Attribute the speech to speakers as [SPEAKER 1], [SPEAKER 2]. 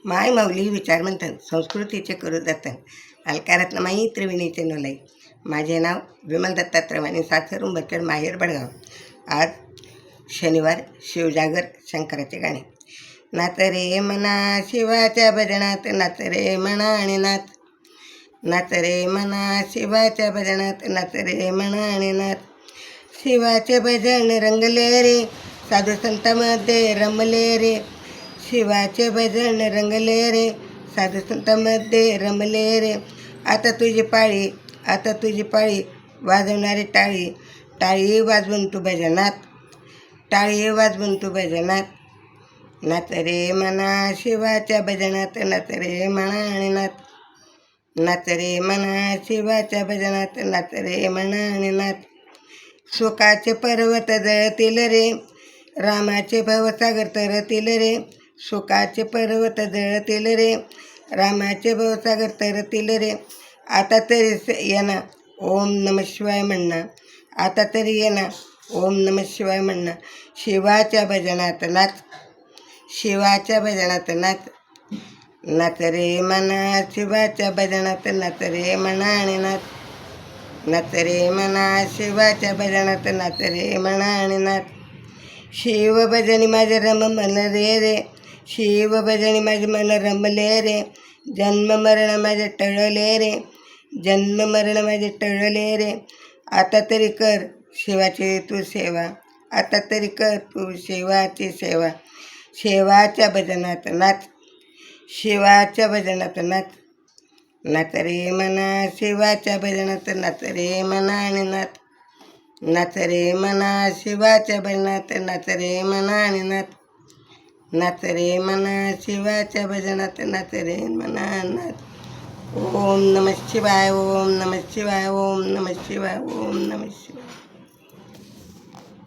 [SPEAKER 1] माय माऊली विचार म्हणतात संस्कृतीचे करू जतन अलकारत्नमाई त्रिवेणीचे नोलाई. माझे नाव विमल दत्तात्रय आणि सासर उंबरखेड माहेर बडगाव. आज शनिवार शिवजागर शंकराचे गाणे. नाच रे मना शिवाच्या भजनात नाच रे मना आणि नाच. नाच रे मना शिवाच्या भजनात नाच रे मना आणि नाच. शिवाचे भजन रंगले रे साधू संतांमध्ये रमले रे. शिवाचे भजन रंगले रे साधू संतांमध्ये रमले रे. आता तुझी पाळी आता तुझी पाळी वाजवणारी टाळी. टाळी वाजवून तू भजनात टाळी वाजवून तू भजनात. नाच रे मना शिवाच्या भजनात नाच रे मना आणि नाच. नाच रे मना शिवाच्या भजनात नाच रे मना आणि नाच. सुखाचे पर्वत जळतील रे रामाचे भवसागर तरतील रे. सुखाचे पर्वत जळतील रे रामाचे भवसागर तरतील रे. आता तरी येणं ओम नमः शिवाय म्हणणं. आता तरी येणं ओम नमः शिवाय म्हणणं. शिवाच्या भजनात नाच शिवाच्या भजनात नाच. नाच रे मना शिवाच्या भजनात नाच रे मना आणि नाच. नाच रे मना शिवाच्या भजनात नाच रे मना आणि नाच. शिव भजनी माझे रम मन रे रे. शिव भजनी माझे मन रमले रे. जन्म मरण माझे टळले रे. जन्म मरण माझे टळले रे. आता तरी कर शिवाची तू सेवा. आता तरी कर तू शिवाची सेवा. शिवाच्या भजनात नाच शिवाच्या भजनात नाच. नाच रे मना शिवाच्या भजनात नाच रे मना आणि नाच. नाच रे मना शिवाच्या भजनात नाच रे मना आणि नाच. नाच रे मना शिवाच्या भजनात नाच रे मना नाच. ओम नमः शिवाय ओम नमः शिवाय ओम नमः शिवाय ओम नमः शिवाय.